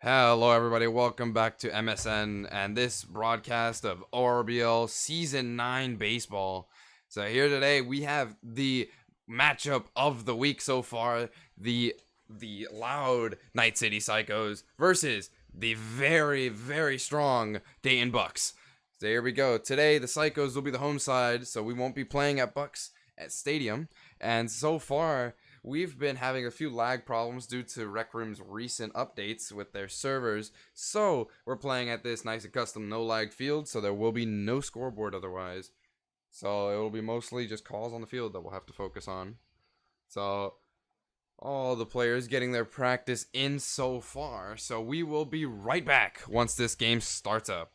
Hello everybody, welcome back to MSN and this broadcast of ORBL Season 9 Baseball. So here today we have the matchup of the week so far, the loud Night City Psychos versus the very strong Dayton Bucks. So here we go. Today the Psychos will be the home side, so we won't be playing at Bucks at Stadium, and so far we've been having a few lag problems due to Rec Room's recent updates with their servers, so we're playing at this nice and custom no lag field, so there will be no scoreboard otherwise. So it will be mostly just calls on the field that we'll have to focus on. So all the players getting their practice in so far, so we will be right back once this game starts up.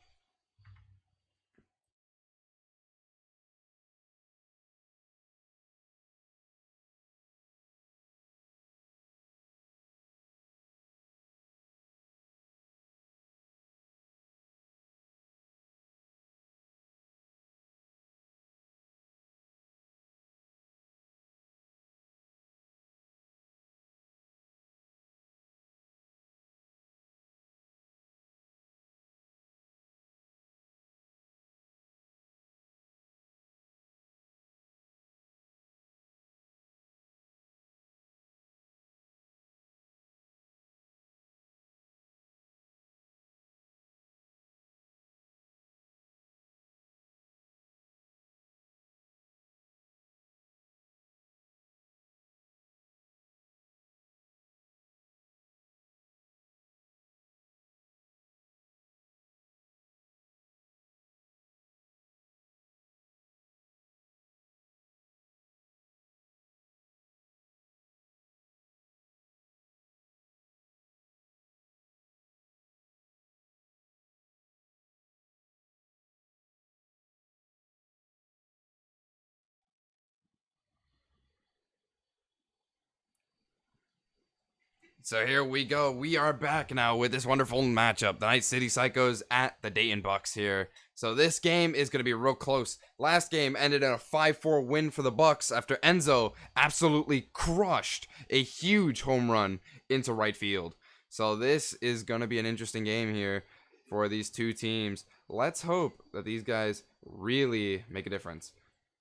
So here we go. We are back now with this wonderful matchup. The Night City Psychos at the Dayton Bucks here. So this game is going to be real close. Last game ended in a 5-4 win for the Bucks after Enzo absolutely crushed a huge home run into right field. So this is going to be an interesting game here for these two teams. Let's hope that these guys really make a difference.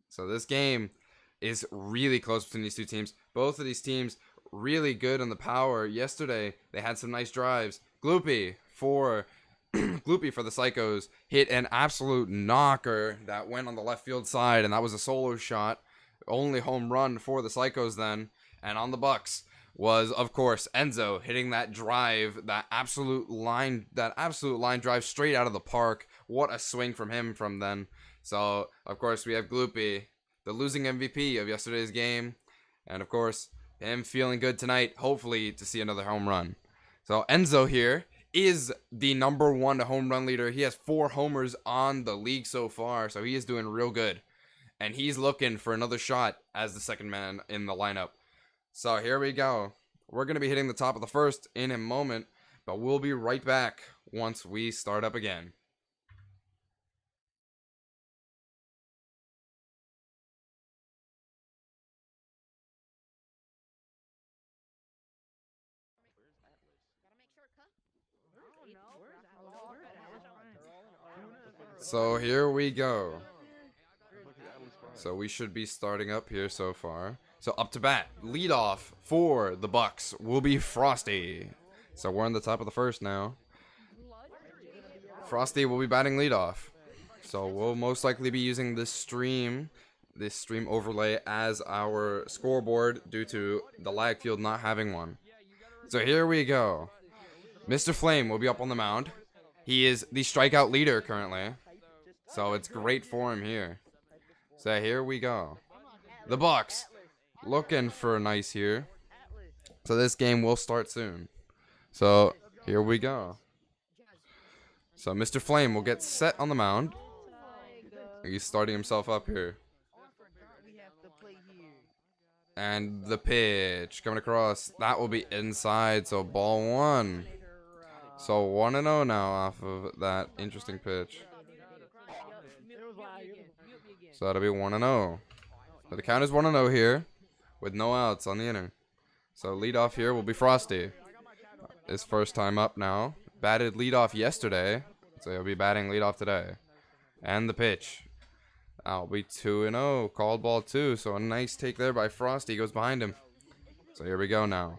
So this game is really close between these two teams. Both of these teams really good on the power. Yesterday they had some nice drives. Gloopy for Gloopy for the Psychos hit an absolute knocker that went on the left field side, and that was a solo shot. Only home run for the Psychos then. And on the Bucks was, of course, Enzo hitting that drive, that absolute line drive straight out of the park. What a swing from him from then. So of course we have Gloopy, the losing MVP of yesterday's game, and of course him feeling good tonight, hopefully to see another home run. So Enzo here is the #1 home run leader. He has 4 homers on the league so far, so he is doing real good. And he's looking for another shot as the second man in the lineup. So here we go. We're going to be hitting the top of the first in a moment, but we'll be right back once we start up again. So here we go. So we should be starting up here so far. So up to bat, leadoff for the Bucks will be Frosty. So we're on the top of the first now. Frosty will be batting leadoff. So we'll most likely be using this stream overlay as our scoreboard due to the lag field not having one. So here we go. Mr. Flame will be up on the mound. He is the strikeout leader currently, so it's great for him here. So here we go. The Bucks looking for a nice here. So this game will start soon. So here we go. So Mr. Flame will get set on the mound. He's starting himself up here. And the pitch coming across. That will be inside, so ball 1. So 1-0 now off of that interesting pitch. So that'll be 1-0. So the count is 1-0 here with no outs on the inning. So leadoff here will be Frosty. His first time up now batted leadoff yesterday, so he'll be batting leadoff today. And the pitch. That'll be 2-0. Called ball 2. So a nice take there by Frosty. Goes behind him. So here we go now.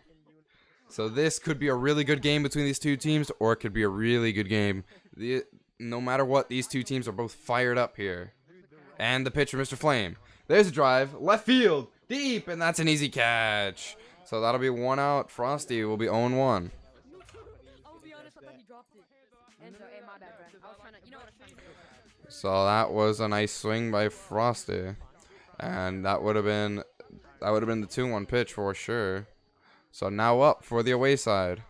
So this could be a really good game between these two teams, or it could be a really good game. No matter what, these two teams are both fired up here. And the pitch for Mr. Flame. There's a drive. Left field. Deep. And that's an easy catch. So that'll be 1 out. Frosty will be 0-1. So that was a nice swing by Frosty. And that would have been the 2-1 pitch for sure. So now up for the away side.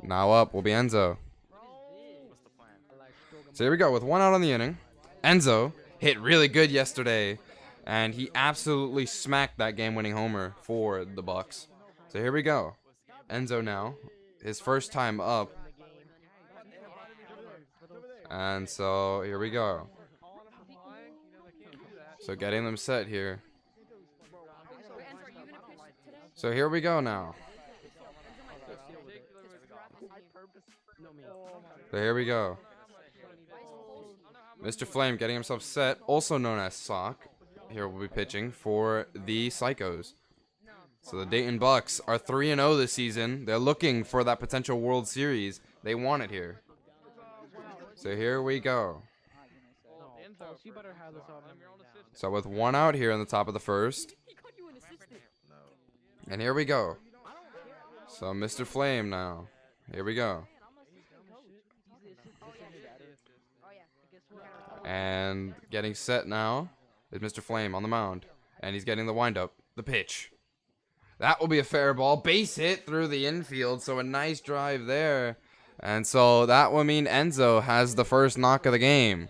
Now up will be Enzo. So here we go with 1 out on the inning. Enzo hit really good yesterday, and he absolutely smacked that game-winning homer for the Bucks. So here we go. Enzo now, his first time up. And so here we go. So getting them set here. So here we go now. So here we go. Mr. Flame getting himself set, also known as Sock. Here will be pitching for the Psychos. So the Dayton Bucks are 3-0 this season. They're looking for that potential World Series. They want it here. So here we go. So with 1 out here in the top of the first. And here we go. So Mr. Flame now. Here we go. And getting set now is Mr. Flame on the mound. And he's getting the windup. The pitch. That will be a fair ball. Base hit through the infield. So a nice drive there. And so that will mean Enzo has the first knock of the game.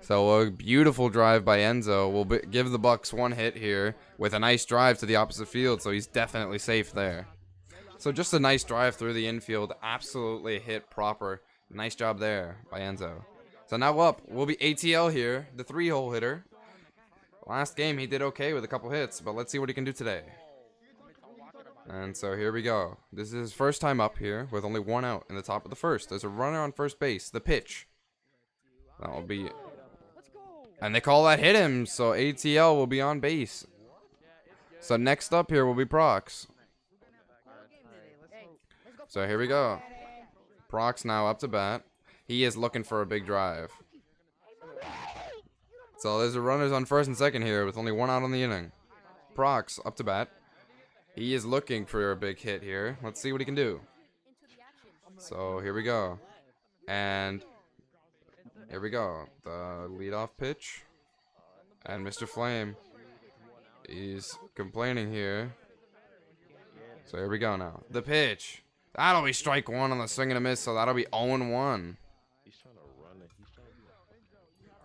So a beautiful drive by Enzo will give the Bucks 1 hit here with a nice drive to the opposite field. So he's definitely safe there. So just a nice drive through the infield. Absolutely hit proper. Nice job there by Enzo. So now up will be ATL here, the 3-hole hitter. Last game he did okay with a couple hits, but let's see what he can do today. And so here we go. This is his first time up here with only 1 out in the top of the first. There's a runner on first base. The pitch. That will be... And they call that hit him, so ATL will be on base. So next up here will be Prox. So here we go. Prox now up to bat. He is looking for a big drive. So there's a runners on first and second here with only 1 out on the inning. Prox up to bat. He is looking for a big hit here. Let's see what he can do. So here we go. And here we go. The leadoff pitch. And Mr. Flame. He's complaining here. So here we go now. The pitch. That'll be strike 1 on the swing and a miss, so that'll be 0-1.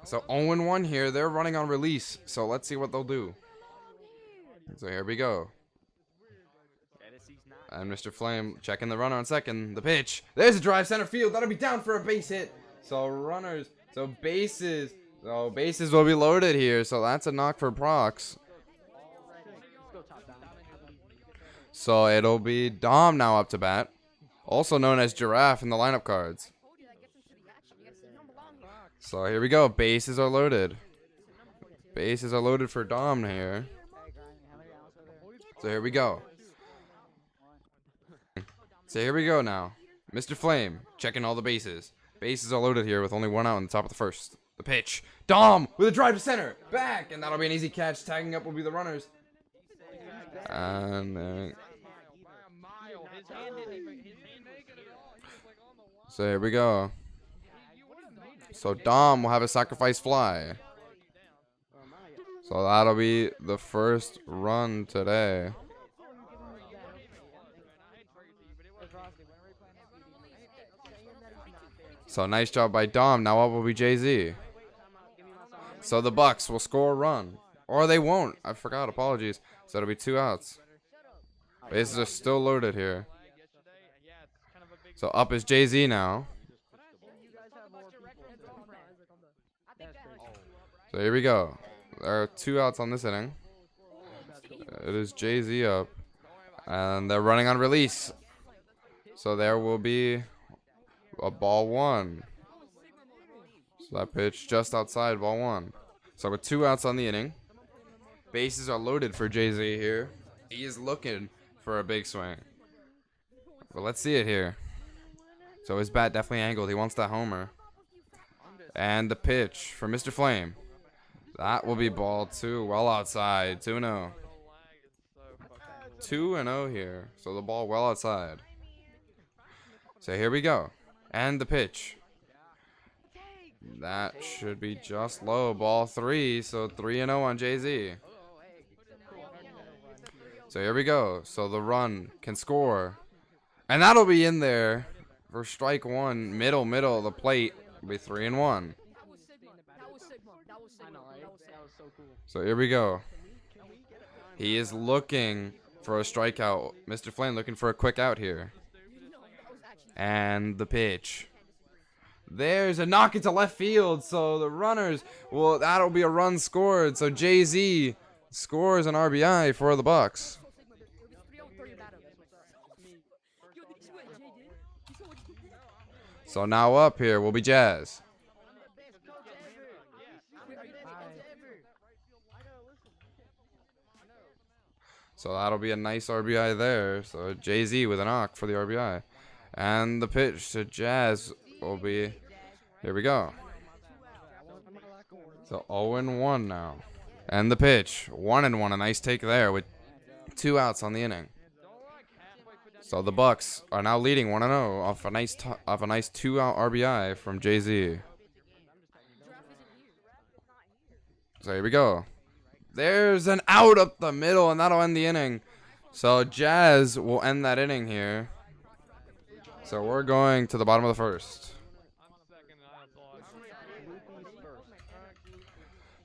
So 0-1 here. They're running on release, so let's see what they'll do. So here we go. And Mr. Flame checking the runner on second. The pitch. There's a drive center field. That'll be down for a base hit. So runners. So bases. So bases will be loaded here. So that's a knock for Prox. So it'll be Dom now up to bat. Also known as Giraffe in the lineup cards. So here we go. Bases are loaded. Bases are loaded for Dom here. So here we go. So here we go now. Mr. Flame checking all the bases. Bases are loaded here with only 1 out on the top of the first. The pitch. Dom with a drive to center. Back. And that'll be an easy catch. Tagging up will be the runners. And so here we go. So Dom will have a sacrifice fly. So that'll be the first run today. So nice job by Dom. Now up will be Jay-Z. So the Bucks will score a run. Or they won't. I forgot. Apologies. So it'll be 2 outs. Bases are still loaded here. So up is Jay-Z now. So here we go. There are 2 outs on this inning. It is Jay-Z up. And they're running on release. So there will be a ball one. So that pitch just outside ball one. So with 2 outs on the inning. Bases are loaded for Jay-Z here. He is looking for a big swing. But let's see it here. So his bat definitely angled. He wants that homer. And the pitch for Mr. Flame. That will be ball 2. Well outside. 2-0. 2-0 here. So the ball well outside. So here we go. And the pitch. That should be just low. Ball 3. So 3-0 on Jay-Z. So here we go. So the run can score. And that'll be in there for strike 1. Middle of the plate. It'll be 3-1. So here we go. He is looking for a strikeout. Mr. Flame looking for a quick out here. And the pitch. There's a knock into left field. So the runners, well, that'll be a run scored. So Jay-Z scores an RBI for the Bucks. So now up here will be Jazz. So that'll be a nice RBI there. So Jay-Z with a knock for the RBI. And the pitch to Jazz will be, here we go. So 0-1 now. And the pitch, 1-1, a nice take there with 2 outs on the inning. So the Bucks are now leading 1-0 off a nice 2-out RBI from Jay-Z. So here we go. There's an out up the middle, and that'll end the inning. So Jazz will end that inning here. So we're going to the bottom of the first.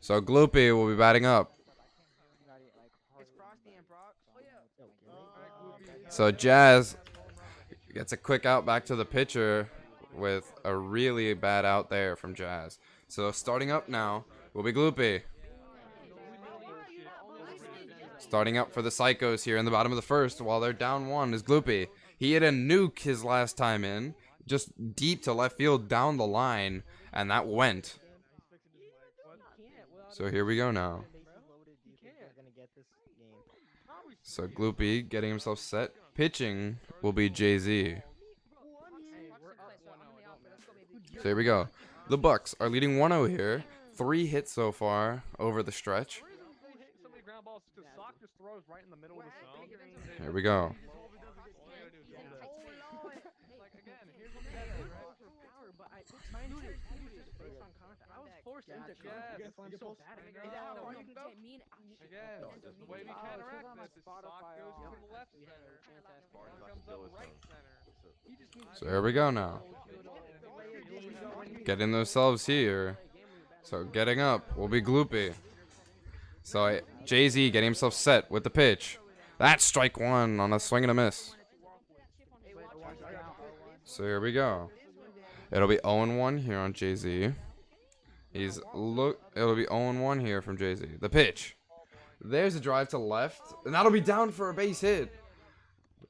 So Gloopy will be batting up. So Jazz gets a quick out back to the pitcher with a really bad out there from Jazz. So starting up now will be Gloopy. Starting up for the Psychos here in the bottom of the first while they're down 1 is Gloopy. He hit a nuke his last time in, just deep to left field down the line, and that went. So here we go now. So Gloopy getting himself set. Pitching will be Jay-Z. So here we go. The Bucks are leading 1-0 here. 3 hits so far over the stretch. Here we go. So here we go now. Getting themselves here. So getting up will be Gloopy. So Jay-Z getting himself set with the pitch. That's strike 1 on a swing and a miss. So here we go. It'll be 0-1 here on Jay-Z. It'll be 0-1 here from Jay-Z. The pitch. There's a drive to left, and that'll be down for a base hit.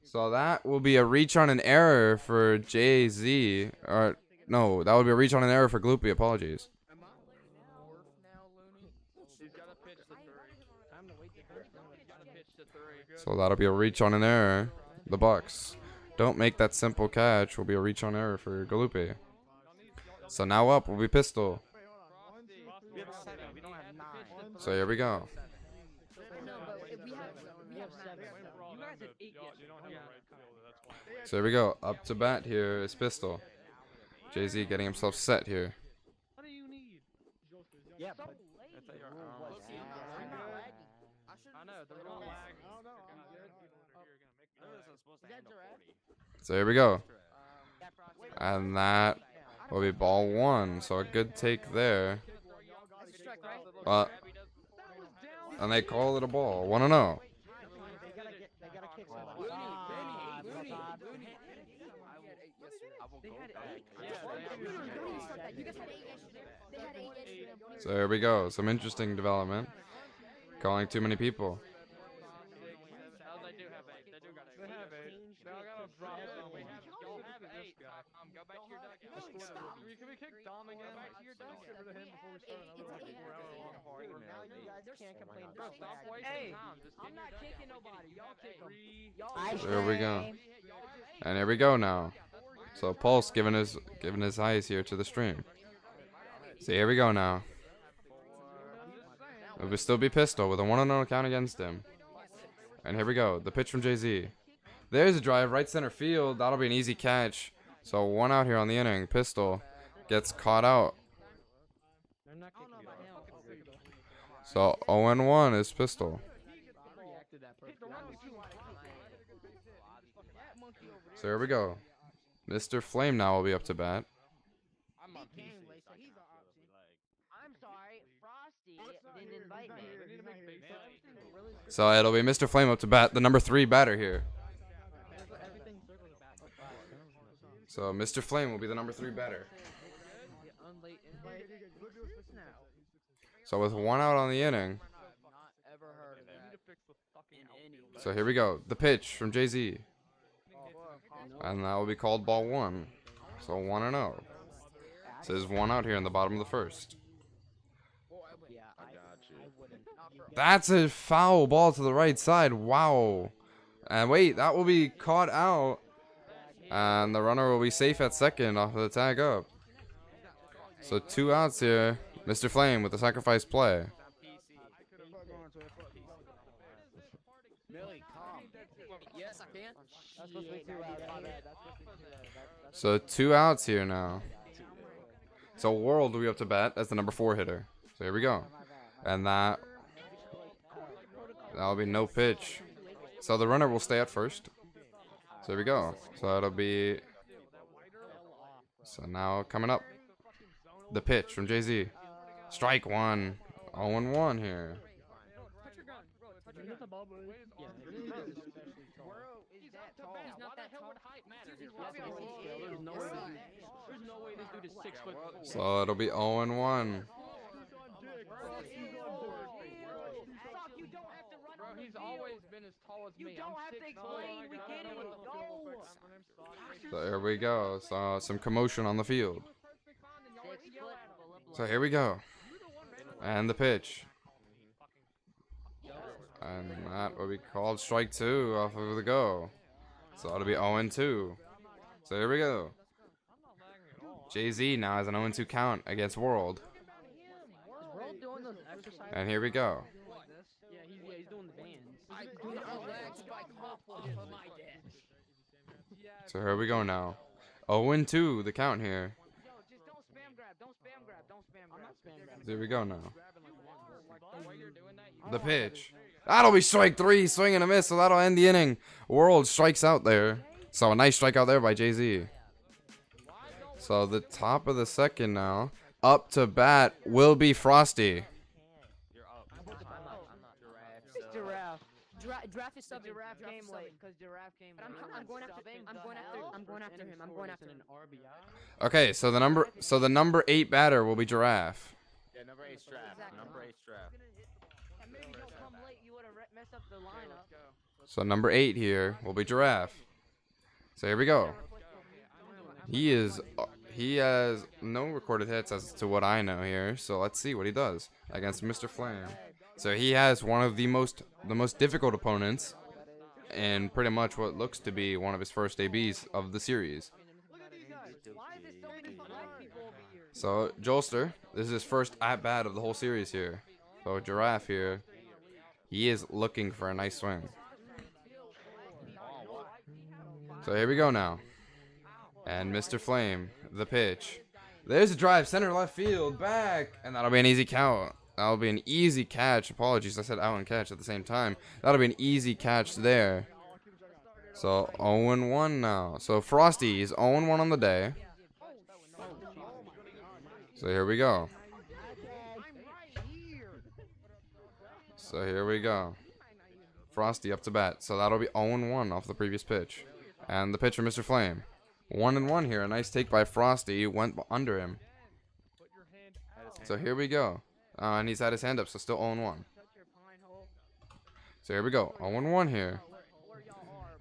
So that will be a reach on an error for Jay-Z. Or no, that would be a reach on an error for Gloopy. Apologies. So that'll be a reach on an error. The Bucks don't make that simple catch. Will be a reach on error for Gloopy. So now up will be Pistol. So here we go. So here we go. Up to bat here is Pistol. Jay-Z getting himself set here. So here we go. And that will be ball 1. So a good take there. And they call it a ball. 1-0. So here we go. Some interesting development. Calling too many people. Go back to your dugout. Can we kick Dom again? Go back to your dugout. Get rid of him before we start another like 4 hour long party. Now you guys can't complain Bro, about stop that. wasting Hey, time. Just I'm not kicking nobody. Y'all kick them. There we go. And here we go now. So Pulse giving his eyes here to the stream. So here we go now. It would still be Pistol with a 1-0 count against him. And here we go. The pitch from Jay-Z. There's a drive, right center field. That'll be an easy catch. So 1 out here on the inning. Pistol gets caught out. So 0-1 is Pistol. So here we go. Mr. Flame now will be up to bat. I'm on PC. I'm sorry, Frosty didn't invite me. So it'll be Mr. Flame up to bat, the number 3 batter here. So Mr. Flame will be the number 3 batter. So with 1 out on the inning. So here we go. The pitch from Jay-Z. And that will be called ball 1. So 1-0. So there's 1 out here in the bottom of the first. That's a foul ball to the right side. Wow. And wait, that will be caught out. And the runner will be safe at second off of the tag up. So 2 outs here. Mr. Flame with the sacrifice play. Yes, I can. So 2 outs here now. So World will be up to bat as the number 4 hitter. So here we go. And that'll be no pitch. So the runner will stay at first. So here we go. So it'll be. So now coming up. The pitch from Jay-Z. Strike 1. 0-1 here. So it'll be 0-1. Bro, he's always been as tall as me. You don't have to explain. We get it. Go. So here we go. So some commotion on the field. So here we go. And the pitch. And that will be called strike 2 off of the go. So it'll be 0-2. So here we go. Jay-Z now has an 0-2 count against World. And here we go. Yeah, he's doing the bands. So here we go now. 0-2 the count here. Just don't spam grab. Don't spam grab. Don't spam grab. I'm not spam grab. Here we go now. The pitch. That'll be strike 3, swing and a miss, so that'll end the inning. World strikes out there. So a nice strikeout there by Jay-Z. So the top of the second now. Up to bat will be Frosty. Giraffe. Giraffe is subbing. Giraffe came late because Giraffe came late. I'm going after him. I'm going after him. Okay, so the number 8 batter will be Giraffe. Yeah, number 8 strap. Number 8 strap. And maybe you don't come late. You would have messed up the lineup. So number 8 here will be Giraffe. So here we go. He has no recorded hits as to what I know here. So let's see what he does against Mr. Flame. So he has one of the most difficult opponents, and pretty much what looks to be one of his first ABs of the series. So Jolster, this is his first at bat of the whole series here. So Giraffe here, he is looking for a nice swing. So here we go now. And Mr. Flame, the pitch. There's a drive, center left field, back, and that'll be an easy count. That'll be an easy catch. Apologies, I said out and catch at the same time. That'll be an easy catch there. So 0-1 now. So Frosty is 0-1 on the day. So here we go. So here we go. Frosty up to bat. So that'll be 0-1 off the previous pitch. And the pitch from Mr. Flame. 1-1 here. A nice take by Frosty. Went under him. So here we go. And he's had his hand up, so still 0-1. So here we go. 0-1 here.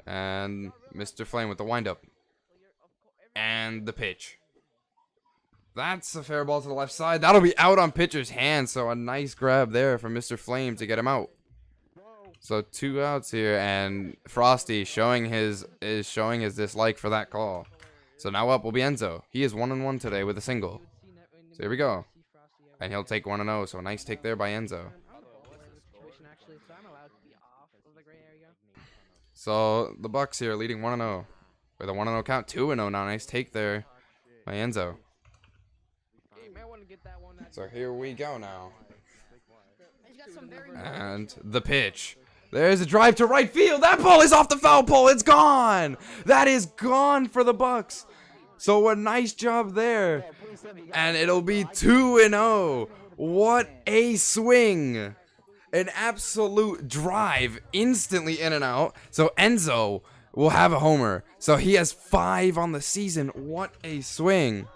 And Mr. Flame with the windup. And the pitch. That's a fair ball to the left side. That'll be out on pitcher's hand. So a nice grab there from Mr. Flame to get him out. So 2 outs here, and Frosty showing his dislike for that call. So now up will be Enzo. He is 1-1 today with a single. So here we go. And he'll take 1-0. So a nice take there by Enzo. So the Bucks here leading 1-0 with a 1-0 count. 2-0 now. Nice take there by Enzo. So here we go now. And the pitch. There's a drive to right field. That ball is off the foul pole. It's gone. That is gone for the Bucks. So a nice job there. And it'll be 2-0. What a swing. An absolute drive instantly in and out. So Enzo will have a homer. So he has 5 on the season. What a swing.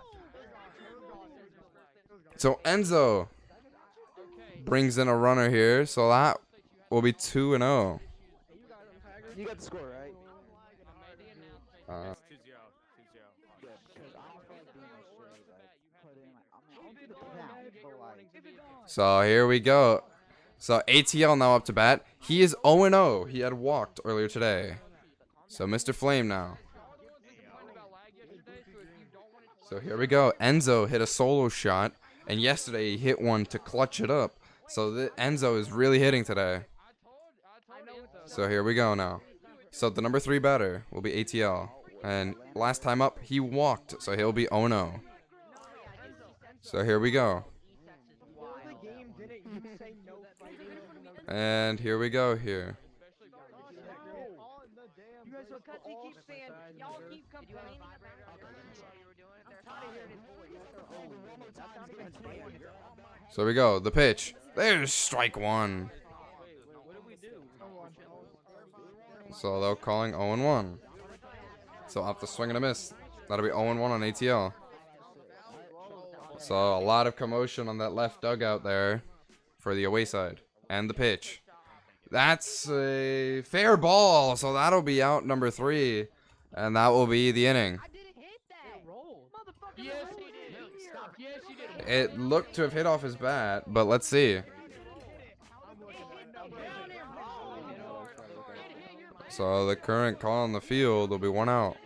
So Enzo brings in a runner here. So that will be 2-0. You got the score, right? So here we go. So ATL now up to bat. He is 0-0. He had walked earlier today. So Mr. Flame now. So here we go. Enzo hit a solo shot. And yesterday he hit one to clutch it up. So Enzo is really hitting today. So here we go now. So the number 3 batter will be ATL. And last time up, he walked. So he'll be 0-0. So here we go. And here we go here. So we go. The pitch. There's strike 1. So they're calling 0-1. So off the swing and a miss. That'll be 0-1 on ATL. So a lot of commotion on that left dugout there for the away side. And the pitch. That's a fair ball. So that'll be out number 3. And that will be the inning. It looked to have hit off his bat, but let's see. So the current call on the field will be 1 out.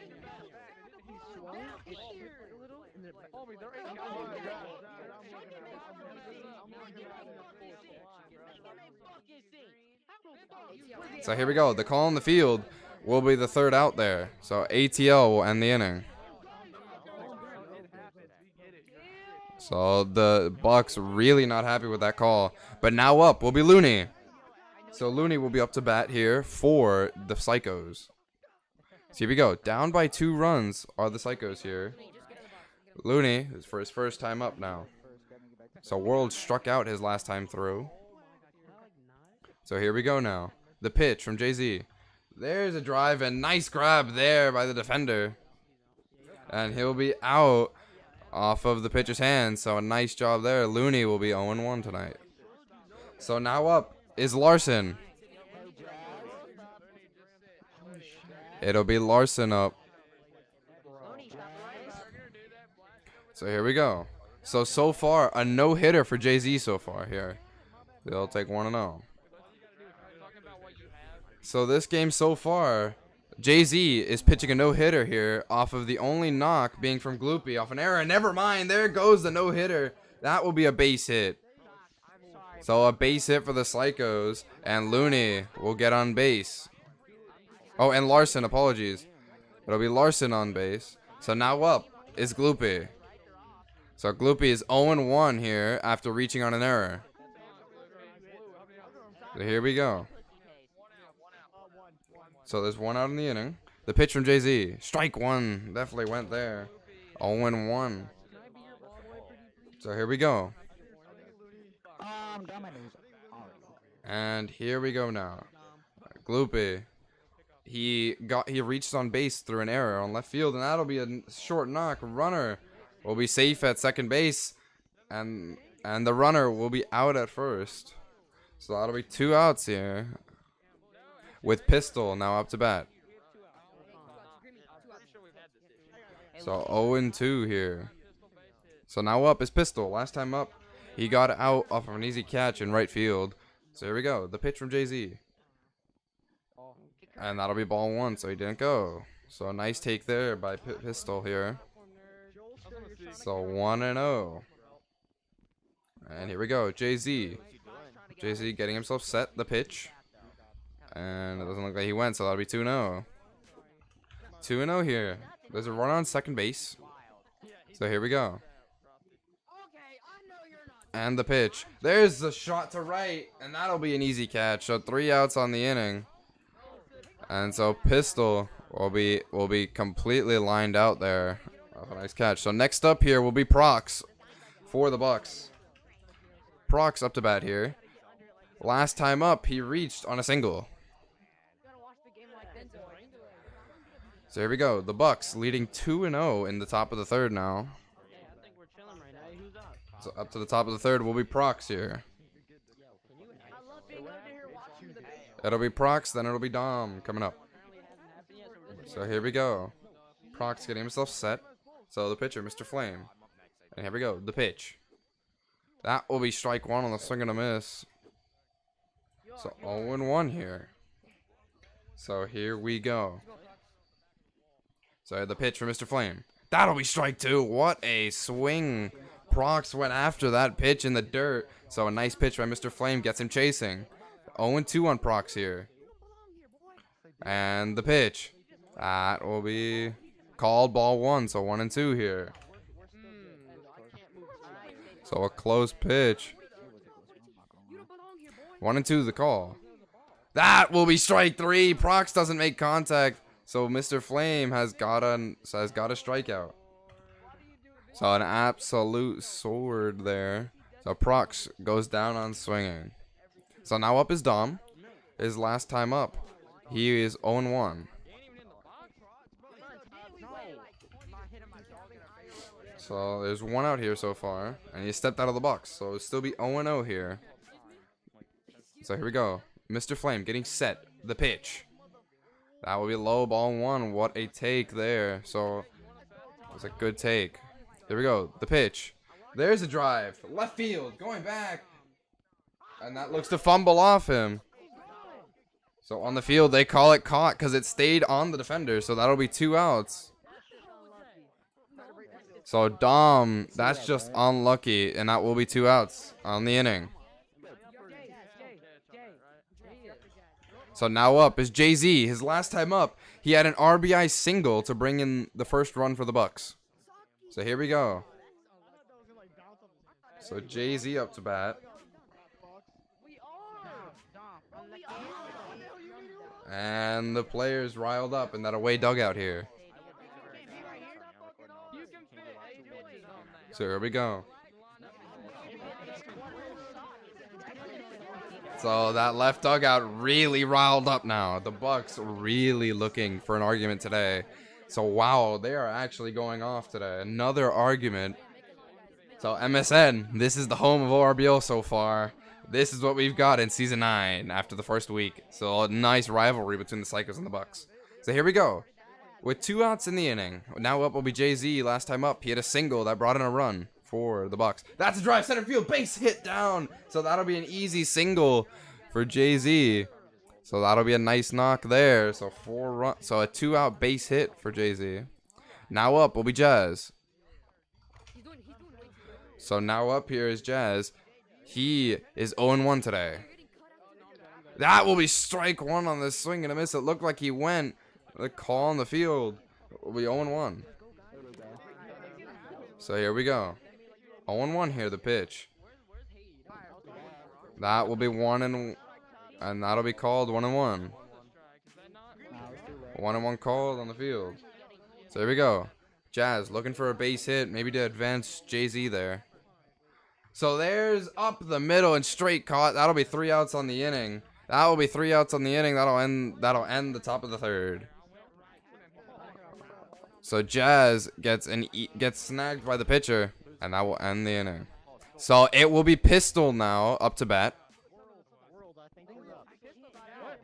So here we go. The call on the field will be the 3rd out there. So ATL will end the inning. So the Bucks really not happy with that call. But now up will be Looney. So Looney will be up to bat here for the Psychos. So here we go. Down by 2 runs are the Psychos here. Looney is for his first time up now. So World struck out his last time through. So here we go now. The pitch from Jay-Z. There's a drive and nice grab there by the defender. And he'll be out off of the pitcher's hands. So a nice job there. Looney will be 0-1 tonight. So now up is Larson. It'll be Larson up. So here we go. So far, a no-hitter for Jay-Z so far here. They'll take 1-0. So this game so far, Jay-Z is pitching a no-hitter here off of the only knock being from Gloopy off an error. Never mind, there goes the no-hitter. That will be a base hit. So a base hit for the Psychos, and Looney will get on base. Oh, and Larson, apologies. It'll be Larson on base. So now up is Gloopy. So Gloopy is 0-1 here after reaching on an error. So here we go. So there's 1 out in the inning. The pitch from Jay-Z. Strike 1. Definitely went there. 0-1. So here we go. And here we go now. Gloopy. He reached on base through an error on left field, and that'll be a short knock. Runner will be safe at second base, and the runner will be out at first. So that'll be 2 outs here. With Pistol now up to bat. So 0-2 here. So now up is Pistol. Last time up, he got out off of an easy catch in right field. So here we go. The pitch from Jay-Z. And that'll be ball 1, so he didn't go. So a nice take there by Pistol here. So 1-0. And here we go. Jay-Z. Jay-Z getting himself set. The pitch. And it doesn't look like he went, so that'll be 2-0. 2-0 here. There's a run on second base. So here we go. And the pitch. There's the shot to right. And that'll be an easy catch. So 3 outs on the inning. And so Pistol will be completely lined out there. Oh, nice catch. So next up here will be Prox for the Bucks. Prox up to bat here. Last time up, he reached on a single. So here we go. The Bucks leading 2-0 in the top of the third now. So up to the top of the third will be Prox here. It'll be Prox, then it'll be Dom coming up. So here we go. Prox getting himself set. So the pitcher, Mr. Flame. And here we go. The pitch. That will be strike 1 on the swing and a miss. So 0-1 here. So here we go. So the pitch for Mr. Flame. That'll be strike 2. What a swing. Prox went after that pitch in the dirt. So a nice pitch by Mr. Flame gets him chasing. 0-2 on Prox here. And the pitch. That will be called ball 1. So 1-2 here. So a close pitch. 1-2 the call. That will be strike 3. Prox doesn't make contact. So Mr. Flame has got a strikeout. So an absolute sword there. So Prox goes down on swinging. So now up is Dom. His last time up, he is 0-1. So there's 1 out here so far, and he stepped out of the box. So it'll still be 0-0 here. So here we go. Mr. Flame getting set. The pitch. That will be low, ball 1. What a take there. So it's a good take. There we go. The pitch. There's a drive. Left field. Going back. And that looks to fumble off him. So on the field, they call it caught because it stayed on the defender. So that'll be 2 outs. So Dom, that's just unlucky. And that will be 2 outs on the inning. So now up is Jay-Z. His last time up, he had an RBI single to bring in the first run for the Bucks. So here we go. So Jay-Z up to bat. And the players riled up in that away dugout here. So here we go. So that left dugout really riled up now. The Bucks really looking for an argument today. So wow, they are actually going off today. Another argument. So MSN, this is the home of ORBL so far. This is what we've got in Season 9 after the first week. So a nice rivalry between the Psychos and the Bucks. So here we go. With 2 outs in the inning. Now up will be Jay-Z. Last time up, he had a single that brought in a run for the Bucks. That's a drive, center field, base hit down. So that'll be an easy single for Jay-Z. So that'll be a nice knock there. So 4 runs. So a 2-out base hit for Jay-Z. Now up will be Jazz. So now up here is Jazz. He is 0-1 today. That will be strike 1 on this swing and a miss. It looked like he went. The call on the field will be 0-1. So here we go. 0-1 here, the pitch. That will be 1 and that'll be called 1-1. 1-1 called on the field. So here we go. Jazz looking for a base hit, maybe to advance Jay-Z there. So there's up the middle and straight caught. That'll be 3 outs on the inning. That will be 3 outs on the inning. That'll end the top of the third. So Jazz gets snagged by the pitcher, and that will end the inning. So it will be Pistol now up to bat.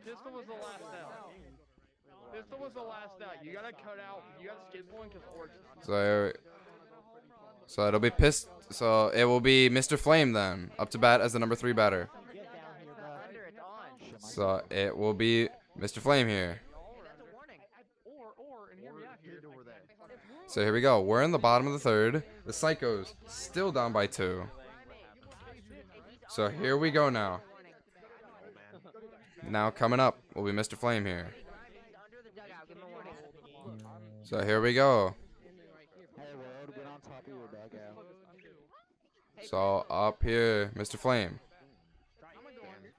Pistol was the last out. Pistol was the last out. You gotta cut out. You gotta skip one because Orc's not. So it'll be pissed. So it will be Mr. Flame then, up to bat as the number 3 batter. So it will be Mr. Flame here. And hear me out here. So here we go. We're in the bottom of the 3rd. The Psychos still down by 2. So here we go now. Now coming up will be Mr. Flame here. So here we go. So up here, Mr. Flame.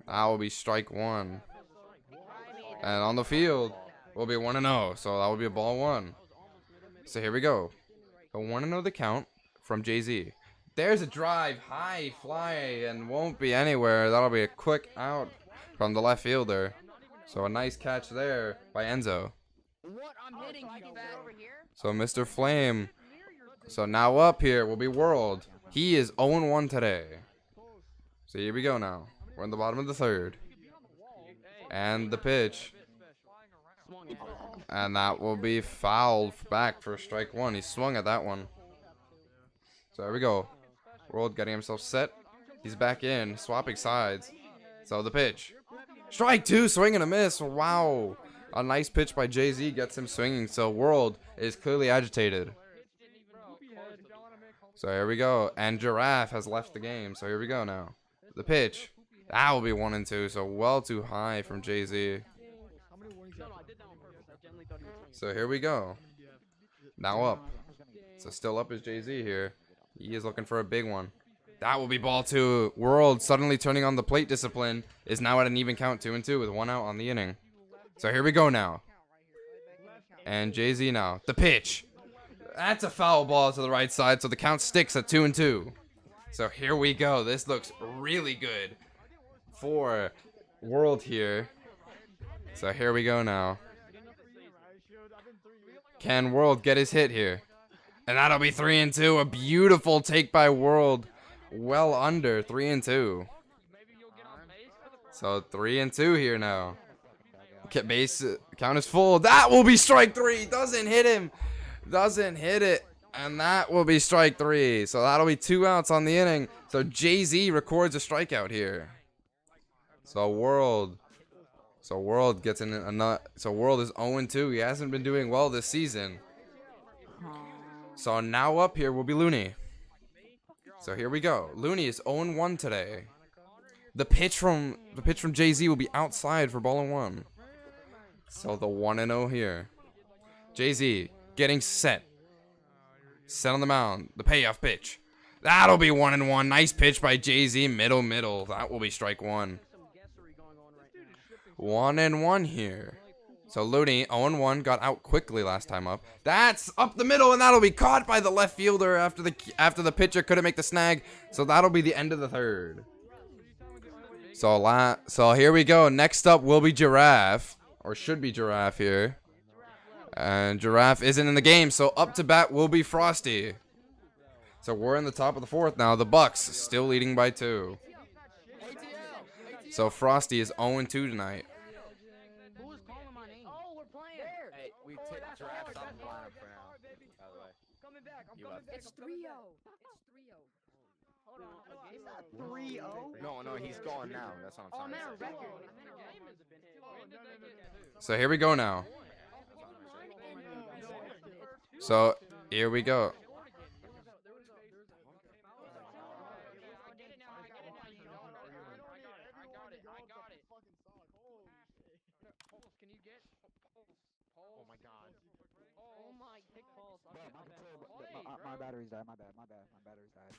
That will be strike 1. And on the field will be 1-0. So that will be a ball 1. So here we go. A 1-0 the count from Jay-Z. There's a drive, high fly, and won't be anywhere. That'll be a quick out from the left fielder. So a nice catch there by Enzo. What? I'm hitting you, fat. So Mr. Flame. So now up here will be World. He is 0-1 today. So here we go now. We're in the bottom of the 3rd. And the pitch. And that will be fouled back for strike 1. He swung at that one. So there we go. World getting himself set. He's back in, swapping sides. So the pitch. Strike 2, swing and a miss. Wow. A nice pitch by Jay-Z gets him swinging. So World is clearly agitated. So here we go. And Giraffe has left the game. So here we go now. The pitch. That will be 1-2. So well too high from Jay-Z. So here we go. Now up. So still up is Jay-Z here. He is looking for a big one. That will be ball 2. World suddenly turning on the plate discipline. Is now at an even count 2-2 with 1 out on the inning. So here we go now. And Jay-Z now. The pitch. That's a foul ball to the right side. So the count sticks at 2-2. So here we go. This looks really good for World here. So here we go now. Can World get his hit here? And that'll be 3-2. A beautiful take by World. Well under 3-2. So 3-2 here now. Base count is full. That will be strike 3. Doesn't hit him. Doesn't hit it. And that will be strike 3. So that'll be 2 outs on the inning. So Jay-Z records a strikeout here. So World gets in a nut. So World is 0-2. He hasn't been doing well this season. So now up here will be Looney. So here we go. Looney is 0-1 today. The pitch from Jay-Z will be outside for ball 1. So the 1-0 here. Jay-Z getting set. Set on the mound. The payoff pitch. That'll be 1-1. Nice pitch by Jay-Z. Middle. That will be strike 1. 1-1 here. So Looney, 0-1, got out quickly last time up. That's up the middle, and that'll be caught by the left fielder after the pitcher couldn't make the snag. So that'll be the end of the 3rd. So here we go. Next up will be Giraffe, or should be Giraffe here. And Giraffe isn't in the game, so up to bat will be Frosty. So we're in the top of the 4th now. The Bucks still leading by 2. So Frosty is 0-2 tonight. Hey, we took Giraffe's off the lineup for now, by the way. It's 3-0. Hold on. No, he's gone now. That's what Oh, I'm man, trying to say. record. So here we go now. So here we go. My battery's died. My battery's died.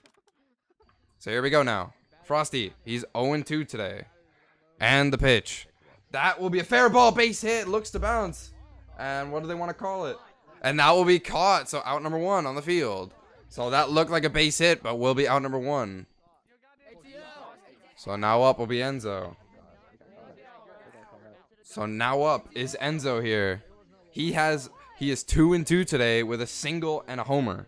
So here we go now. Frosty, he's 0-2 today. And the pitch. That will be a fair ball, base hit. Looks to bounce. And what do they want to call it? And that will be caught. So out number 1 on the field. So that looked like a base hit, but will be out number 1. So now up will be Enzo. So now up is Enzo here. He is 2-2 today with a single and a homer.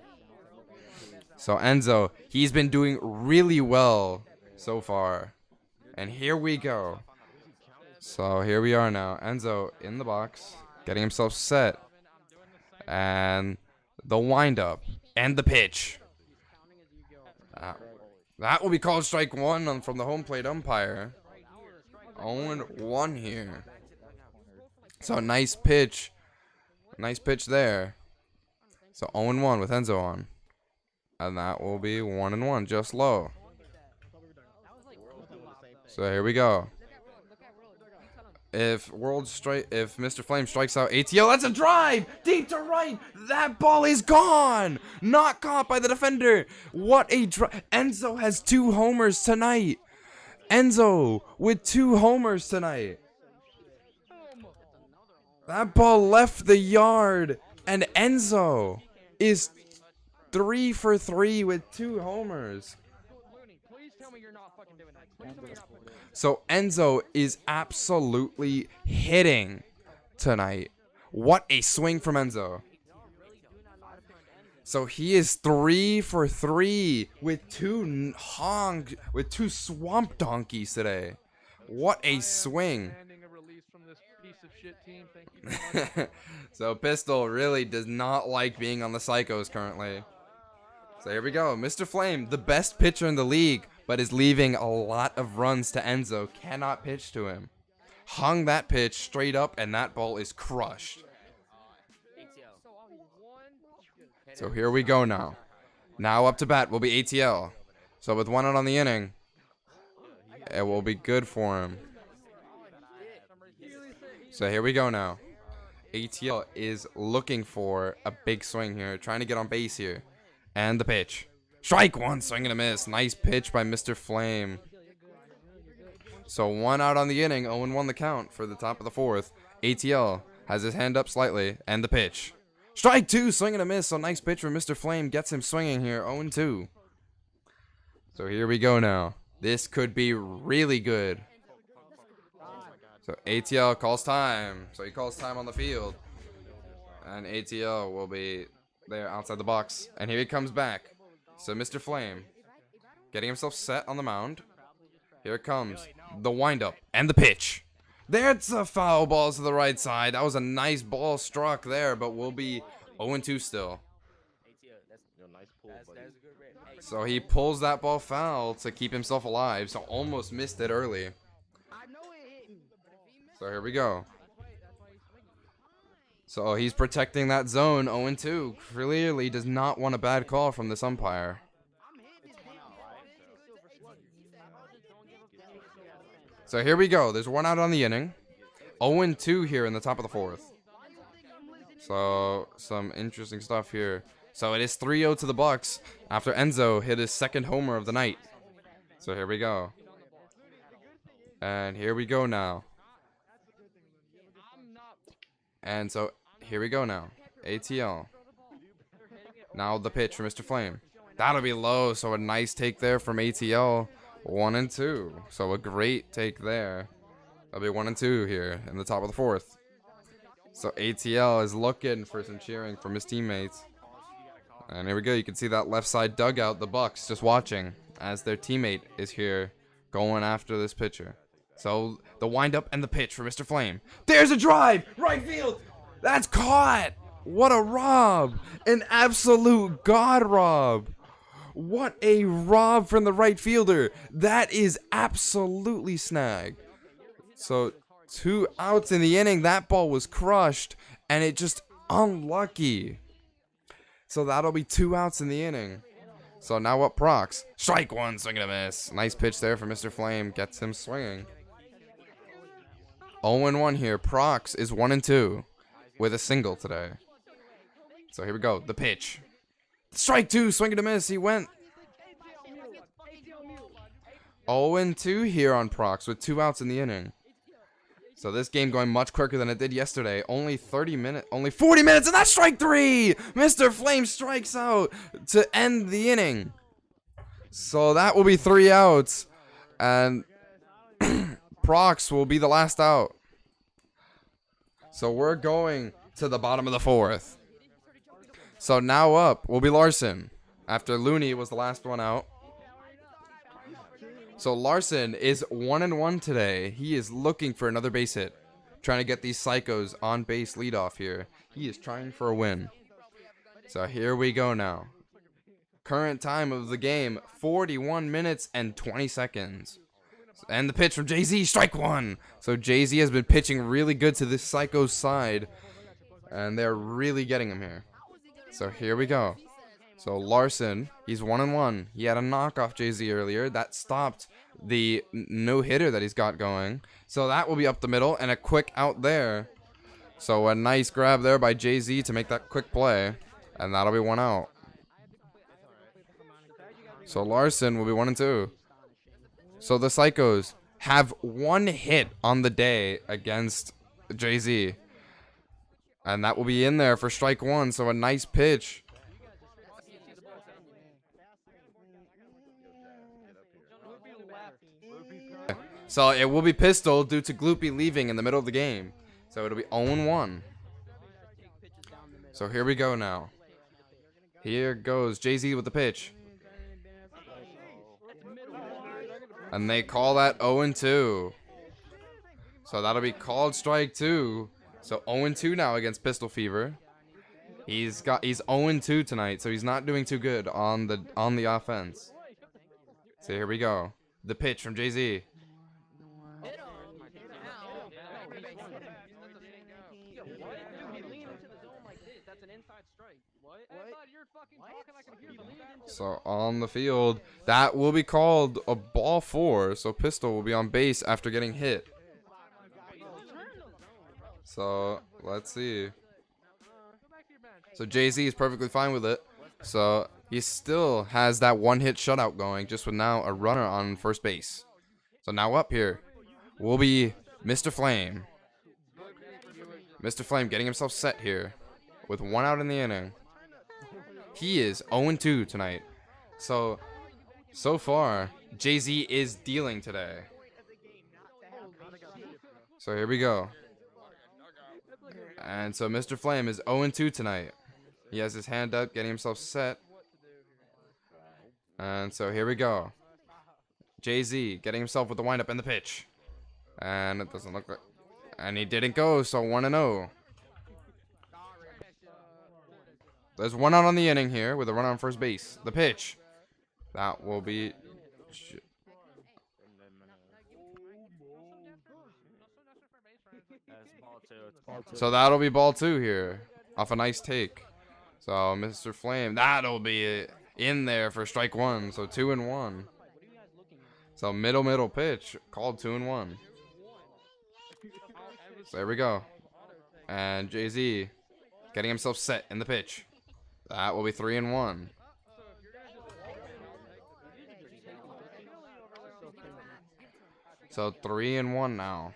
So Enzo, he's been doing really well so far. And here we go. So here we are now. Enzo in the box. getting himself set. And the windup and the pitch. That will be called strike one from the home plate umpire. 0-1 here. So nice pitch. Nice pitch there. So 0-1 with Enzo on. And that will be 1-1, just low. So here we go. If Mr. Flame strikes out ATL, that's a drive! Deep to right! That ball is gone! Not caught by the defender! What a drive! Enzo has 2 homers tonight! Enzo with 2 homers tonight! That ball left the yard! And Enzo is 3 for 3 with 2 homers. Please tell me you're not fucking doing that. Please tell me you're not fucking doing that. So Enzo is absolutely hitting tonight. What a swing from Enzo. So he is 3 for 3 with 2 swamp donkeys today. What a swing. Demanding a release from this piece of shit team. Thank you very much. So Pistol really does not like being on the Psychos currently. So here we go. Mr. Flame, the best pitcher in the league, but is leaving a lot of runs to Enzo. Cannot pitch to him. Hung that pitch straight up, and that ball is crushed. So here we go now. Now up to bat will be ATL. So with 1 out on the inning, it will be good for him. So here we go now. ATL is looking for a big swing here, trying to get on base here. And the pitch. Strike 1, swing and a miss. Nice pitch by Mr. Flame. So 1 out on the inning, 0-1 the count for the top of the 4th. ATL has his hand up slightly, and the pitch. Strike 2, swing and a miss. So nice pitch from Mr. Flame, gets him swinging here, 0-2. So here we go now. This could be really good. So ATL calls time. So he calls time on the field. And ATL will be there outside the box. And here he comes back. So Mr. Flame getting himself set on the mound. Here it comes. The windup and the pitch. There's a foul ball to the right side. That was a nice ball struck there, but we'll be 0-2 still. So he pulls that ball foul to keep himself alive. So almost missed it early. So here we go. So he's protecting that zone. 0-2. Clearly does not want a bad call from this umpire. So here we go. There's 1 out on the inning. 0-2 here in the top of the 4th. So some interesting stuff here. So it is 3-0 to the Bucks after Enzo hit his 2nd homer of the night. So here we go. And here we go now. And so here we go now. ATL. Now the pitch for Mr. Flame. That'll be low. So a nice take there from ATL. 1-2. So a great take there. That'll be 1-2 here in the top of the 4th. So ATL is looking for some cheering from his teammates. And here we go. You can see that left side dugout. The Bucks just watching as their teammate is here going after this pitcher. So the windup and the pitch for Mr. Flame. There's a drive. Right field. That's caught. What a rob. An absolute god rob. What a rob from the right fielder. That is absolutely snagged. So 2 outs in the inning. That ball was crushed. And it just unlucky. So that'll be 2 outs in the inning. So now up Prox. Strike 1, swing and a miss. Nice pitch there for Mr. Flame. Gets him swinging. 0-1 here. Prox is 1-2 with a single today. So here we go. The pitch. Strike 2, swing and a miss. He went 0-2 here on Prox with 2 outs in the inning. So this game going much quicker than it did yesterday. Only 40 minutes, and that's strike 3! Mr. Flame strikes out to end the inning. So that will be 3 outs. And Prox will be the last out. So we're going to the bottom of the 4th. So now up will be Larson. After Looney was the last one out. So Larson is 1-1 today. He is looking for another base hit. trying to get these psychos on base leadoff here. He is trying for a win. So here we go now. Current time of the game, 41 minutes and 20 seconds. And the pitch from Jay-Z, strike one. So Jay-Z has been pitching really good to this psycho's side. And they're really getting him here. So here we go. So Larson, he's 1-1. He had a knock off Jay-Z earlier. That stopped the no-hitter that he's got going. So that will be up the middle and a quick out there. So a nice grab there by Jay-Z to make that quick play. And that'll be one out. So Larson will be 1-2. So the Psychos have one hit on the day against Jay-Z. And that will be in there for strike one. So a nice pitch. So it will be pistol due to Gloopy leaving in the middle of the game. So it'll be 0-1. So here we go now. Here goes Jay-Z with the pitch. And they call that 0-2. So that'll be called strike two. So 0-2 now against Pistol Fever. He's 0-2 tonight, so he's not doing too good on the offense. So here we go. The pitch from Jay-Z. So on the field, that will be called a ball four. So Pistol will be on base after getting hit. So let's see. So Jay-Z is perfectly fine with it. So he still has that one-hit shutout going, just with now a runner on first base. So now up here will be Mr. Flame. Mr. Flame getting himself set here with one out in the inning. He is 0-2 tonight. So far, Jay-Z is dealing today. So here we go. And so Mr. Flame is 0-2 tonight. He has his hand up, getting himself set. And so here we go. Jay-Z getting himself with the windup and the pitch. And it doesn't look like... And he didn't go, so 1-0. There's one out on the inning here with a run on first base. The pitch. That will be... So that'll be ball two here. Off a nice take. So Mr. Flame, that'll be in there for strike one. So 2-1. So middle pitch. Called 2-1. So there we go. And Jay-Z getting himself set in the pitch. That will be 3-1. So 3-1 now.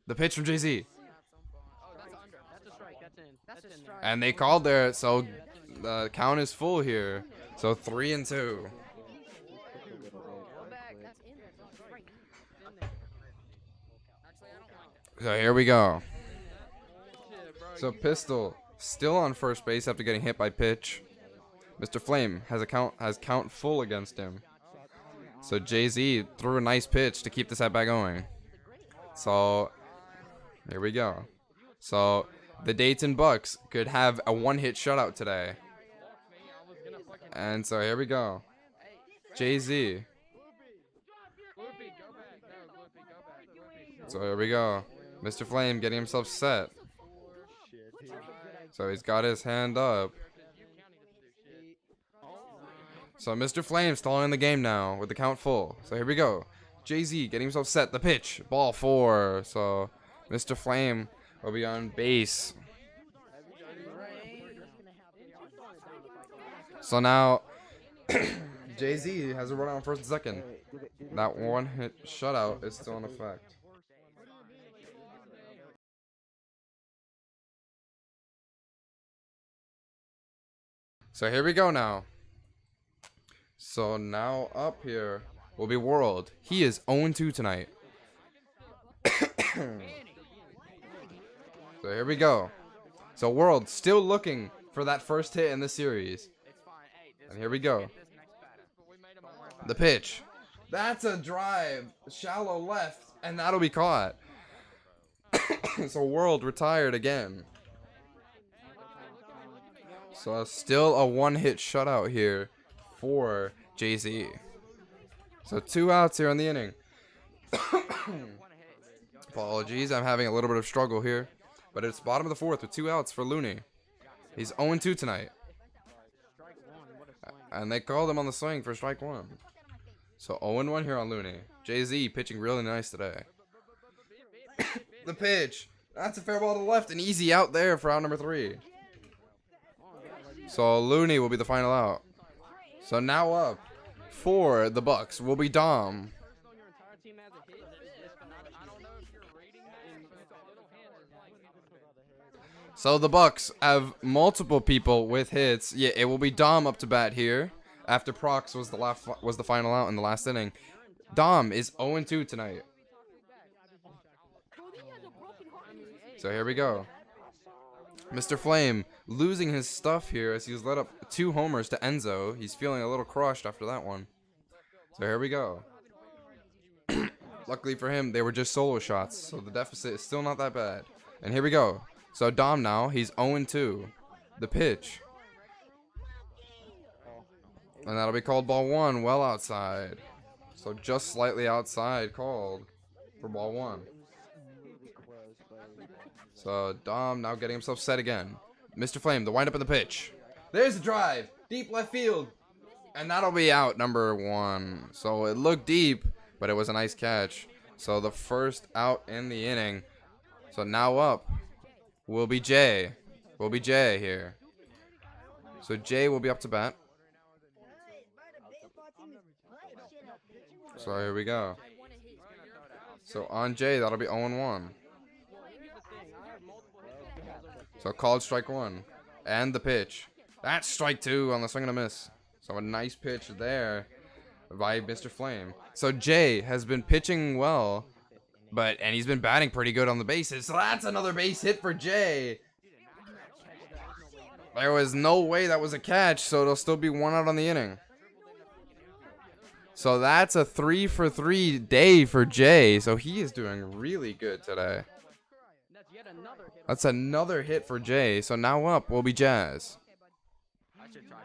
The pitch from Jay-Z. And they called there, so the count is full here. So 3-2. So here we go. So Pistol still on first base after getting hit by pitch. Mr. Flame has count full against him. So Jay-Z threw a nice pitch to keep this at bat going. So here we go. So the Dayton Bucks could have a one-hit shutout today. And so here we go. Jay-Z. So here we go. Mr. Flame getting himself set. So he's got his hand up. So Mr. Flame stalling the game now with the count full. So here we go. Jay-Z getting himself set. The pitch. Ball four. So Mr. Flame will be on base. So now Jay-Z has a run on first and second. That one-hit shutout is still in effect. So here we go now. So now up here will be World. He is 0-2 tonight. So here we go. So World still looking for that first hit in the series. And here we go. The pitch. That's a drive. Shallow left. And that'll be caught. So World retired again. So still a one-hit shutout here for Jay-Z. So 2 outs here in the inning. Apologies, I'm having a little bit of struggle here. But it's bottom of the 4th with 2 outs for Looney. He's 0-2 tonight. And they called him on the swing for strike 1. So 0-1 here on Looney. Jay-Z pitching really nice today. The pitch. That's a fair ball to the left. An easy out there for out number 3. So Looney will be the final out. So now up for the Bucks will be Dom. So the Bucks have multiple people with hits. Yeah, it will be Dom up to bat here. After Prox was the final out in the last inning. Dom is 0-2 tonight. So here we go. Mr. Flame losing his stuff here as he's let up 2 homers to Enzo. He's feeling a little crushed after that one. So here we go. Luckily for him, they were just solo shots, so the deficit is still not that bad. And here we go. So Dom now, he's 0-2. The pitch. And that'll be called ball 1, well outside. So just slightly outside called for ball 1. So Dom now getting himself set again. Mr. Flame, the windup of the pitch. There's the drive. Deep left field. And that'll be out number 1. So it looked deep, but it was a nice catch. So the first out in the inning. So now up will be Jay. Will be Jay here. So Jay will be up to bat. So here we go. So on Jay, that'll be 0-1. So called strike 1. And the pitch. That's strike 2 on the swing and a miss. So a nice pitch there by Mr. Flame. So Jay has been pitching well, and he's been batting pretty good on the bases. So that's another base hit for Jay. There was no way that was a catch, so it'll still be 1 out on the inning. So that's a 3-for-3 day for Jay. So he is doing really good today. That's another hit for Jay. So now up will be Jazz.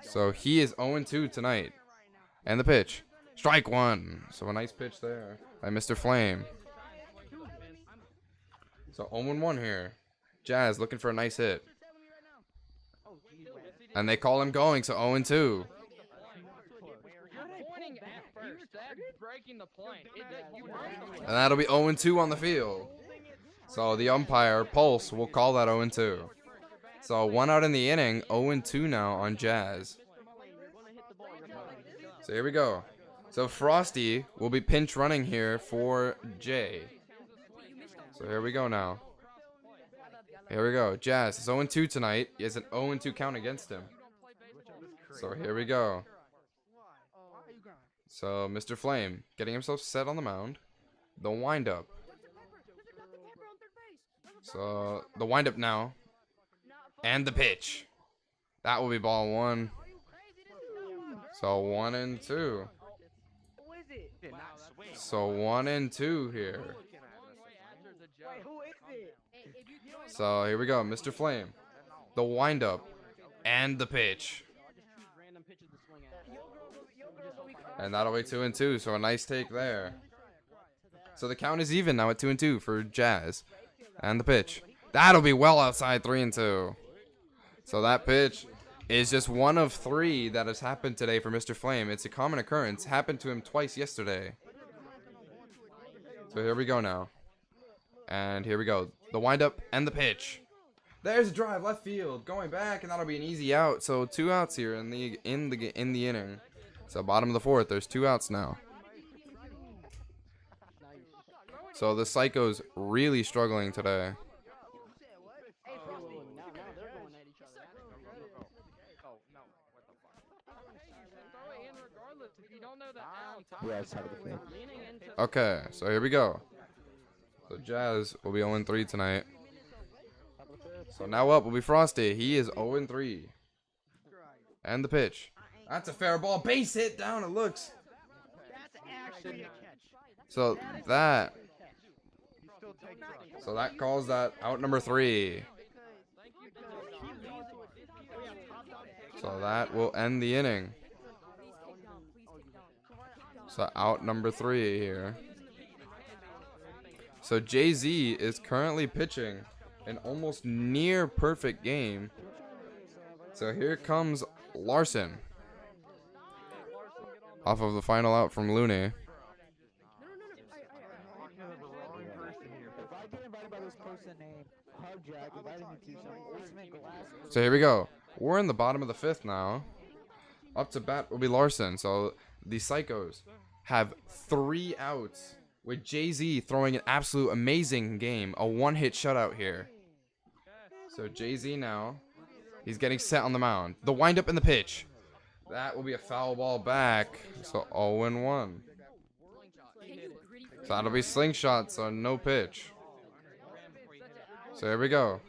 So he is 0-2 tonight. And the pitch. Strike 1. So a nice pitch there by Mr. Flame. So 0-1 here. Jazz looking for a nice hit. And they call him going, so 0-2. And that'll be 0-2 on the field. So the umpire, Pulse, will call that 0-2. So 1 out in the inning, 0-2 now on Jazz. So here we go. So Frosty will be pinch running here for Jay. So here we go now. Here we go. Jazz is 0-2 tonight. He has an 0-2 count against him. So here we go. So Mr. Flame getting himself set on the mound. The windup. So the windup now. And the pitch. That will be ball 1. So 1-2. So 1-2 here. So here we go, Mr. Flame. The windup and the pitch. And that'll be 2-2. So a nice take there. So the count is even now at 2-2 for Jazz. And the pitch. That'll be well outside 3-2. So that pitch is just 1 of 3 that has happened today for Mr. Flame. It's a common occurrence. Happened to him twice yesterday. So here we go now. And here we go. The windup and the pitch. There's a drive left field going back, and that'll be an easy out. So 2 outs here in the inning. So bottom of the 4th, there's 2 outs now. So the Psycho's really struggling today. Okay, so here we go. So Jazz will be 0-3 tonight. So now up will be Frosty. He is 0-3. And the pitch. That's a fair ball. Base hit down, it looks. So that So that calls that out number 3. So that will end the inning. So out number 3 here. So Jay-Z is currently pitching an almost near perfect game. So here comes Larson. Off of the final out from Looney. If I get invited by this person named Hubjack, inviting me to some ultimate glass. So here we go. We're in the bottom of the 5th now. Up to bat will be Larson. So the Psychos have 3 outs with Jay-Z throwing an absolute amazing game. A 1-hit shutout here. So Jay-Z now. He's getting set on the mound. The windup and the pitch. That will be a foul ball back. So 0-1. So that'll be slingshot, so no pitch. So here we go.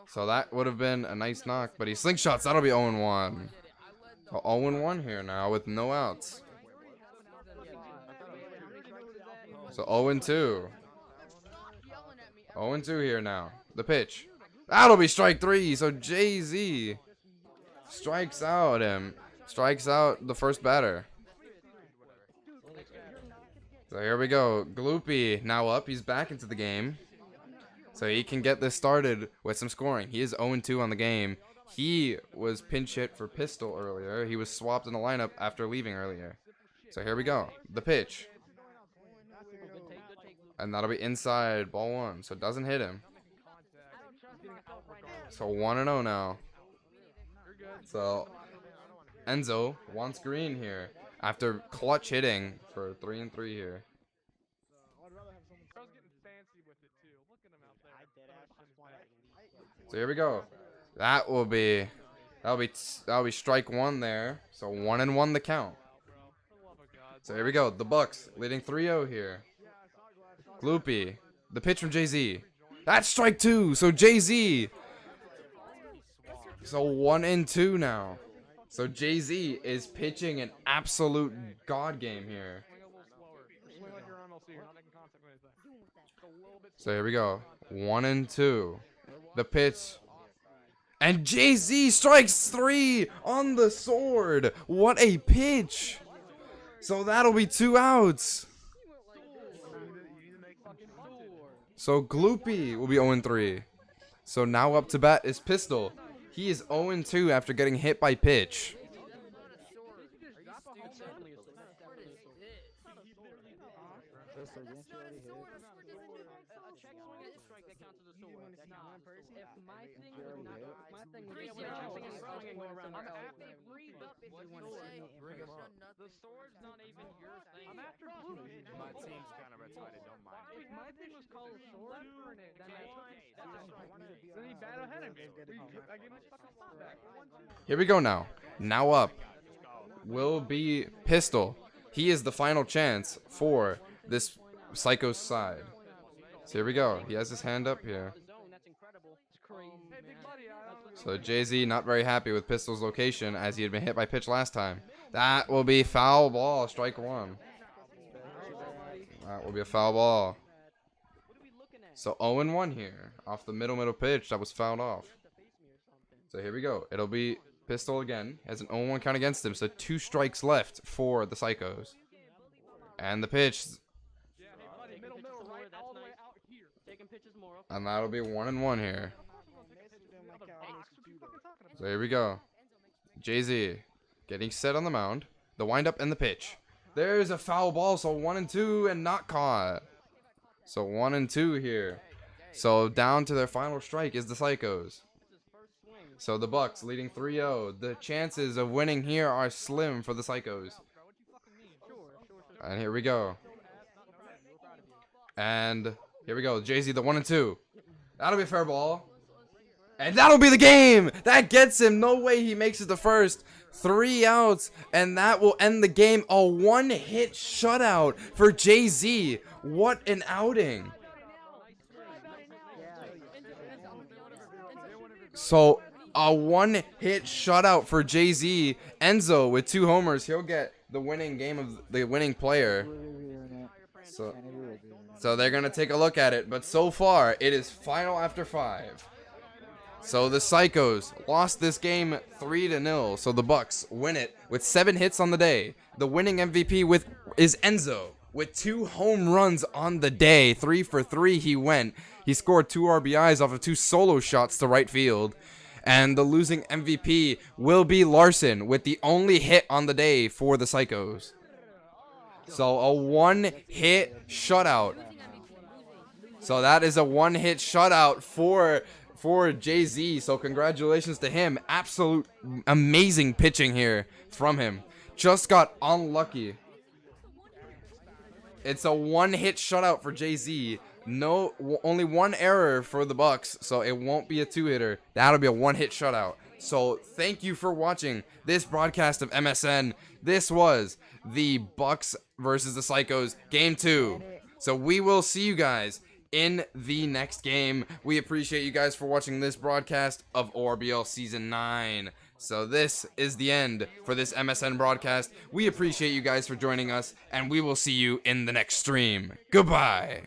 So that would have been a nice knock, but he slingshots. That'll be 0-1. So 0-1 here now with no outs. So 0-2. 0-2 here now. The pitch. That'll be strike 3. So Jay-Z strikes out the first batter. So here we go. Gloopy now up. He's back into the game. So he can get this started with some scoring. He is 0-2 on the game. He was pinch hit for Pistol earlier. He was swapped in the lineup after leaving earlier. So here we go. The pitch. And that'll be inside, ball 1. So it doesn't hit him. So 1-0 now. So Enzo wants green here after clutch hitting for 3-3 here. So here we go. That'll be strike 1 there. So 1-1 the count. So here we go. The Bucks leading 3-0 here. Gloopy. The pitch from Jay-Z. That's strike 2. So Jay-Z. So 1-2 now. So Jay-Z is pitching an absolute god game here. So here we go. 1-2. The pitch. And Jay-Z strikes 3 on the sword. What a pitch. So that'll be 2 outs. So Gloopy will be 0-3. So now up to bat is Pistol. He is 0-2 after getting hit by pitch. The sword's not even your thing. I'm after Gloopy. My team's kind of retarded, don't mind. My thing was called sword. Then he battled ahead of me. I gave him a fucking spot back. Here we go now. Now up will be Pistol. He is the final chance for this Psycho side. So here we go. He has his hand up here. So Jay-Z not very happy with Pistol's location as he had been hit by pitch last time. That will be foul ball, strike 1. That will be a foul ball. So 0-1 here off the middle pitch that was fouled off. So here we go. It'll be Pistol again. Has an 0-1 count against him. So 2 strikes left for the Psychos. And the pitch. And that'll be 1-1 here. So here we go. Jay-Z getting set on the mound. The windup and the pitch. There's a foul ball. So 1-2 and not caught. So 1-2 here. So down to their final strike is the Psychos. So the Bucks leading 3-0. The chances of winning here are slim for the Psychos. And here we go. And here we go. Jay-Z the 1-2. That'll be a fair ball. And that'll be the game. That gets him. No way he makes it the first. 3 outs. And that will end the game. A 1-hit shutout for Jay-Z. What an outing. So a 1-hit shutout for Jay-Z. Enzo with 2 homers. He'll get the winning game of the winning player. So, And it will be. so they're gonna take a look at it, but so far it is final after 5. So the Psychos lost this game 3-0. So the Bucks win it with 7 hits on the day. The winning MVP is Enzo with 2 home runs on the day. 3 for 3 he went. He scored 2 RBIs off of 2 solo shots to right field. And the losing MVP will be Larson with the only hit on the day for the Psychos. So a 1-hit shutout. So that is a 1-hit shutout for Jay-Z. So congratulations to him. Absolute amazing pitching here from him. Just got unlucky. It's a 1-hit shutout for Jay-Z. Only 1 error for the Bucks, so it won't be a 2-hitter. That'll be a 1-hit shutout. So thank you for watching this broadcast of MSN. This was the Bucks versus the Psychos game 2. So we will see you guys in the next game. We appreciate you guys for watching this broadcast of ORBL Season 9. So this is the end for this MSN broadcast. We appreciate you guys for joining us, and we will see you in the next stream. Goodbye.